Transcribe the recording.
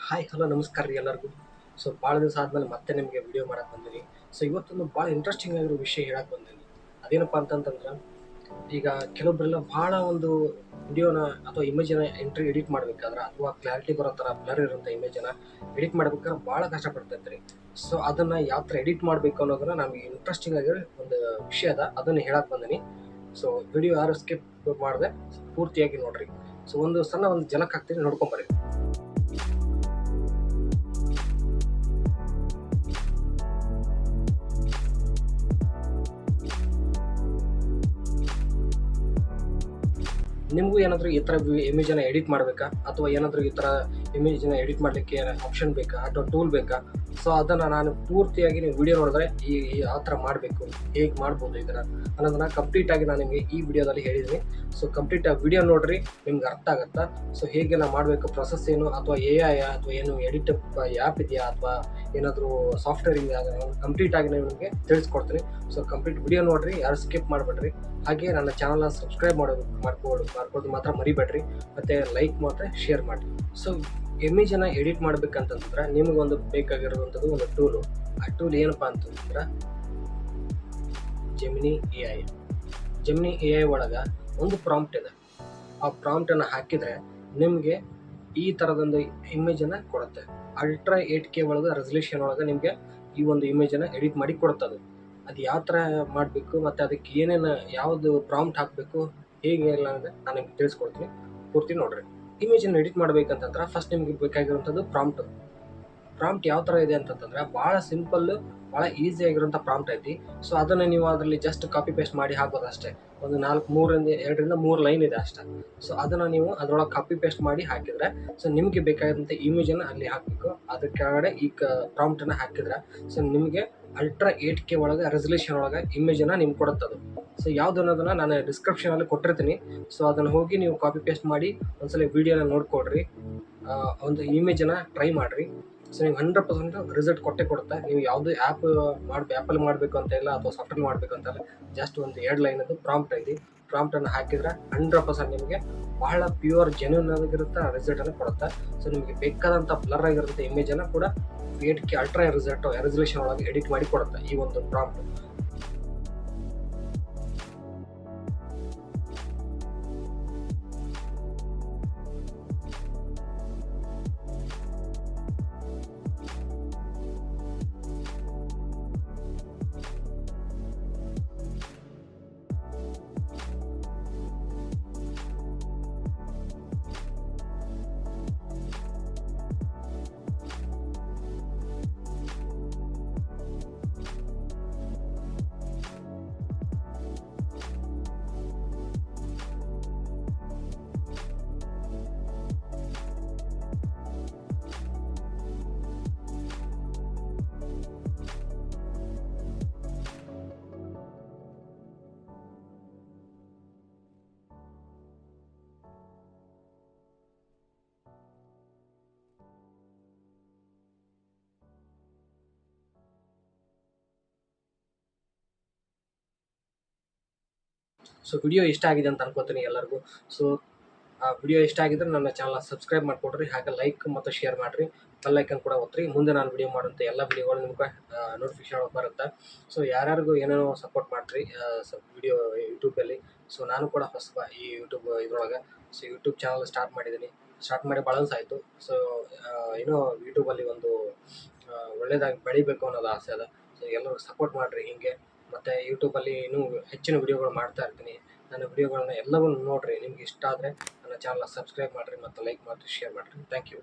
Hi hello ನಮಸ್ಕಾರ ರೀ ಎಲ್ಲರಿಗೂ. ಸೊ ಭಾಳ ದಿವಸ ಆದಮೇಲೆ ಮತ್ತೆ ನಿಮಗೆ ವಿಡಿಯೋ ಮಾಡಕ್ಕೆ ಬಂದೀನಿ. ಸೊ ಇವತ್ತೊಂದು ಭಾಳ ಇಂಟ್ರೆಸ್ಟಿಂಗ್ ಆಗಿರೋ ವಿಷಯ ಹೇಳಕ್ಕೆ ಬಂದೀನಿ. ಅದೇನಪ್ಪ ಅಂತಂತಂದ್ರೆ, ಈಗ ಕೆಲವೊಬ್ಬರೆಲ್ಲ ಭಾಳ ಒಂದು ವಿಡಿಯೋನ ಅಥವಾ ಇಮೇಜನ್ನ ಎಡಿಟ್ ಮಾಡ್ಬೇಕಾದ್ರೆ ಅಥವಾ ಕ್ಲಾರಿಟಿ ಬರೋ ಥರ ಬ್ಲರ್ ಇರೋಂಥ ಇಮೇಜನ್ನು ಎಡಿಟ್ ಮಾಡ್ಬೇಕಾದ್ರೆ ಭಾಳ ಕಷ್ಟಪಡ್ತೈತೆ. ಸೊ ಅದನ್ನು ಯಾವ ಥರ ಎಡಿಟ್ ಮಾಡಬೇಕು ಅನ್ನೋದನ್ನ ನಮಗೆ ಇಂಟ್ರೆಸ್ಟಿಂಗ್ ಆಗಿರೋ ಒಂದು ವಿಷಯ ಅದ, ಅದನ್ನು ಹೇಳಕ್ಕೆ ಬಂದೀನಿ. ಸೊ ವಿಡಿಯೋ ಯಾರು ಸ್ಕಿಪ್ ಮಾಡಿದೆ ಪೂರ್ತಿಯಾಗಿ ನೋಡ್ರಿ. ಸೊ ಒಂದು ಸಣ್ಣ ಒಂದು ಜನಕ್ಕೆ ಹಾಕ್ತೀನಿ, ನೋಡ್ಕೊಂಬರ್ರಿ. ನಿಮಗೂ ಏನಾದರೂ ಈ ಥರ ಇಮೇಜನ್ನು ಎಡಿಟ್ ಮಾಡಬೇಕಾ, ಅಥವಾ ಏನಾದರೂ ಈ ಥರ ಇಮೇಜನ್ನು ಎಡಿಟ್ ಮಾಡಲಿಕ್ಕೆ ಆಪ್ಷನ್ ಬೇಕಾ ಅಥವಾ ಟೂಲ್ ಬೇಕಾ? ಸೊ ಅದನ್ನು ನಾನು ಪೂರ್ತಿಯಾಗಿ ನೀವು ವಿಡಿಯೋ ನೋಡಿದ್ರೆ ಯಾವ ಥರ ಮಾಡಬೇಕು, ಹೇಗೆ ಮಾಡ್ಬೋದು ಇದನ್ನು ಅನ್ನೋದನ್ನು ಕಂಪ್ಲೀಟಾಗಿ ನಾನು ನಿಮಗೆ ಈ ವಿಡಿಯೋದಲ್ಲಿ ಹೇಳಿದ್ದೀನಿ. ಸೊ ಕಂಪ್ಲೀಟಾಗಿ ವಿಡಿಯೋ ನೋಡಿರಿ, ನಿಮ್ಗೆ ಅರ್ಥ ಆಗುತ್ತಾ. ಸೊ ಹೇಗೆ ನಾವು ಮಾಡಬೇಕು, ಪ್ರೊಸೆಸ್ ಏನು, ಅಥವಾ AI ಅಥವಾ ಏನು ಎಡಿಟ್ ಆ್ಯಪ್ ಇದೆಯಾ ಅಥವಾ ಏನಾದರೂ ಸಾಫ್ಟ್ವೇರ್ ಇದೆಯಾ, ಕಂಪ್ಲೀಟಾಗಿ ನಾನು ನಿಮಗೆ ತಿಳಿಸ್ಕೊಡ್ತೀನಿ. ಸೊ ಕಂಪ್ಲೀಟ್ ವಿಡಿಯೋ ನೋಡಿರಿ, ಯಾರು ಸ್ಕಿಪ್ ಮಾಡಿಬಿಡ್ರಿ. ಹಾಗೆ ನನ್ನ ಚಾನಲ್ನ ಸಬ್ಸ್ಕ್ರೈಬ್ ಮಾಡ್ಕೊಳ್ಳೋದು ಮಾತ್ರ ಮರಿಬೇಡ್ರಿ, ಮತ್ತು ಲೈಕ್ ಮಾತ್ರ ಶೇರ್ ಮಾಡಿರಿ. ಸೊ ಇಮೇಜನ್ನು ಎಡಿಟ್ ಮಾಡ್ಬೇಕಂತಂದ್ರೆ ನಿಮಗೊಂದು ಬೇಕಾಗಿರುವಂಥದ್ದು ಒಂದು ಟೂಲು. ಆ ಟೂಲ್ ಏನಪ್ಪ ಅಂತಂದ್ರೆ ಜೆಮಿನಿ AI ಒಳಗೆ ಒಂದು ಪ್ರಾಂಪ್ಟ್ ಇದೆ. ಆ ಪ್ರಾಂಪ್ಟನ್ನು ಹಾಕಿದರೆ ನಿಮಗೆ ಈ ಥರದೊಂದು ಇಮೇಜನ್ನು ಕೊಡುತ್ತೆ. ಅಲ್ಟ್ರಾ 8K ಒಳಗೆ ರೆಸಲ್ಯೂಷನ್ ಒಳಗೆ ನಿಮಗೆ ಈ ಒಂದು ಇಮೇಜನ್ನು ಎಡಿಟ್ ಮಾಡಿ ಕೊಡುತ್ತದೆ. ಅದು ಯಾವ ಥರ ಮಾಡಬೇಕು ಮತ್ತು ಅದಕ್ಕೆ ಏನೇನು ಯಾವುದು ಪ್ರಾಂಪ್ಟ್ ಹಾಕಬೇಕು, ಹೇಗೆ ಇಲ್ಲ ಅಂದರೆ ನಾನು ನಿಮ್ಗೆ ತಿಳಿಸ್ಕೊಡ್ತೀನಿ, ಪೂರ್ತಿ ನೋಡಿರಿ. ಇಮೇಜನ್ನು ಎಡಿಟ್ ಮಾಡಬೇಕಂತಂದ್ರೆ ಫಸ್ಟ್ ನಿಮಗೆ ಬೇಕಾಗಿರುವಂಥದ್ದು ಪ್ರಾಂಪ್ಟ್ ಯಾವ ಥರ ಇದೆ ಅಂತಂತಂದ್ರೆ ಭಾಳ ಸಿಂಪಲ್ಲು, ಭಾಳ ಈಸಿ ಆಗಿರೋಂಥ ಪ್ರಾಂಪ್ಟ್ ಐತಿ. ಸೊ ಅದನ್ನು ನೀವು ಅದರಲ್ಲಿ ಜಸ್ಟ್ ಕಾಪಿ ಪೇಸ್ಟ್ ಮಾಡಿ ಹಾಕೋದು ಅಷ್ಟೇ. ಒಂದು 2ರಿಂದ 3 ಲೈನ್ ಇದೆ ಅಷ್ಟೇ. ಸೊ ಅದನ್ನು ನೀವು ಅದರೊಳಗೆ ಕಾಪಿ ಪೇಸ್ಟ್ ಮಾಡಿ ಹಾಕಿದರೆ, ಸೊ ನಿಮಗೆ ಬೇಕಾದಂಥ ಇಮೇಜನ್ನು ಅಲ್ಲಿ ಹಾಕಬೇಕು. ಅದ್ರ ಕೆಳಗಡೆ ಈ ಪ್ರಾಂಪ್ಟನ್ನು ಹಾಕಿದ್ರೆ ಸೊ ನಿಮಗೆ ಅಲ್ಟ್ರಾ 8K ಒಳಗೆ ರೆಸಲ್ಯೂಷನ್ ಒಳಗೆ ಇಮೇಜನ್ನು ನಿಮ್ಗೆ ಕೊಡುತ್ತದು. ಸೊ ಯಾವುದು ಅನ್ನೋದನ್ನು ನಾನು ಡಿಸ್ಕ್ರಿಪ್ಷನಲ್ಲಿ ಕೊಟ್ಟಿರ್ತೀನಿ. ಸೊ ಅದನ್ನು ಹೋಗಿ ನೀವು ಕಾಪಿ ಪೇಸ್ಟ್ ಮಾಡಿ ಒಂದ್ಸಲ ವೀಡಿಯೋನ ನೋಡ್ಕೊಡ್ರಿ, ಒಂದು ಇಮೇಜನ್ನು ಟ್ರೈ ಮಾಡಿರಿ. ಸೊ ನೀವು 100% ರಿಸಲ್ಟ್ ಕೊಡುತ್ತೆ. ನೀವು ಯಾವುದೇ ಆ್ಯಪಲ್ಲಿ ಮಾಡಬೇಕು ಅಂತ ಇಲ್ಲ ಅಥವಾ ಸಾಫ್ಟ್ವೇರ್ ಮಾಡಬೇಕು ಅಂತಲ್ಲ, ಜಸ್ಟ್ ಒಂದು 2 ಲೈನದು ಪ್ರಾಂಪ್ಟ್ ಐತಿ. ಪ್ರಾಂಪ್ಟನ್ನು ಹಾಕಿದರೆ 100% ನಿಮಗೆ ಬಹಳ ಪ್ಯೂರ್ ಜೆನ್ಯೂನ್ ಆಗಿರುತ್ತೆ, ರಿಸಲ್ಟನ್ನು ಕೊಡುತ್ತೆ. ಸೊ ನಿಮಗೆ ಬೇಕಾದಂಥ ಬ್ಲರ್ ಆಗಿರುತ್ತೆ ಇಮೇಜನ್ನು ಕೂಡ 8K ಅಲ್ಟ್ರಾ ರೆಸಲ್ಯೂಷನ್ ಒಳಗೆ ಎಡಿಟ್ ಮಾಡಿ ಕೊಡುತ್ತೆ ಈ ಒಂದು ಪ್ರಾಂಪ್ಟ್. ಸೊ ವಿಡಿಯೋ ಇಷ್ಟ ಆಗಿದೆ ಅಂತ ಅನ್ಕೋತೀನಿ ಎಲ್ಲರಿಗೂ. ಸೊ ಆ ವಿಡಿಯೋ ಇಷ್ಟ ಆಗಿದ್ರೆ ನನ್ನ ಚಾನಲ್ನ ಸಬ್ಸ್ಕ್ರೈಬ್ ಮಾಡಿಕೊಡ್ರಿ, ಹಾಗೆ ಲೈಕ್ ಮತ್ತು ಶೇರ್ ಮಾಡಿರಿ, ಬೆಲ್ ಐಕನ್ ಕೂಡ ಒತ್ತಿರಿ. ಮುಂದೆ ನಾನು ವಿಡಿಯೋ ಮಾಡುವಂಥ ಎಲ್ಲ ವಿಡಿಯೋಗಳು ನಿಮ್ಗೆ ನೋಟಿಫಿಕೇಶನ್ ಬರುತ್ತೆ. ಸೊ ಯಾರ್ಯಾರಿಗೂ ಏನೇನೋ ಸಪೋರ್ಟ್ ಮಾಡಿರಿ ವಿಡಿಯೋ ಯೂಟ್ಯೂಬಲ್ಲಿ. ಸೊ ನಾನು ಕೂಡ ಹೊಸ ಈ ಯೂಟ್ಯೂಬ್ ಇದ್ರೊಳಗೆ ಯೂಟ್ಯೂಬ್ ಚಾನಲ್ ಸ್ಟಾರ್ಟ್ ಮಾಡಿ ಭಾಳ ದಿವಸ ಆಯಿತು. ಸೊ ಏನೋ ಯೂಟ್ಯೂಬಲ್ಲಿ ಒಂದು ಒಳ್ಳೆಯದಾಗಿ ಬೆಳಿಬೇಕು ಅನ್ನೋದು ಆಸೆ ಅದ. ಸೊ ಎಲ್ಲರೂ ಸಪೋರ್ಟ್ ಮಾಡಿರಿ ಹೀಗೆ. ಮತ್ತು ಯೂಟ್ಯೂಬಲ್ಲಿ ಇನ್ನೂ ಹೆಚ್ಚಿನ ವಿಡಿಯೋಗಳು ಮಾಡ್ತಾ ಇರ್ತೀನಿ. ನನ್ನ ವಿಡಿಯೋಗಳನ್ನ ಎಲ್ಲವನ್ನೂ ನೋಡಿರಿ. ನಿಮ್ಗೆ ಇಷ್ಟ ಆದರೆ ನನ್ನ ಚಾನಲ್ನ ಸಬ್ಸ್ಕ್ರೈಬ್ ಮಾಡಿರಿ ಮತ್ತು ಲೈಕ್ ಮಾಡಿರಿ, ಶೇರ್ ಮಾಡಿರಿ. Thank you.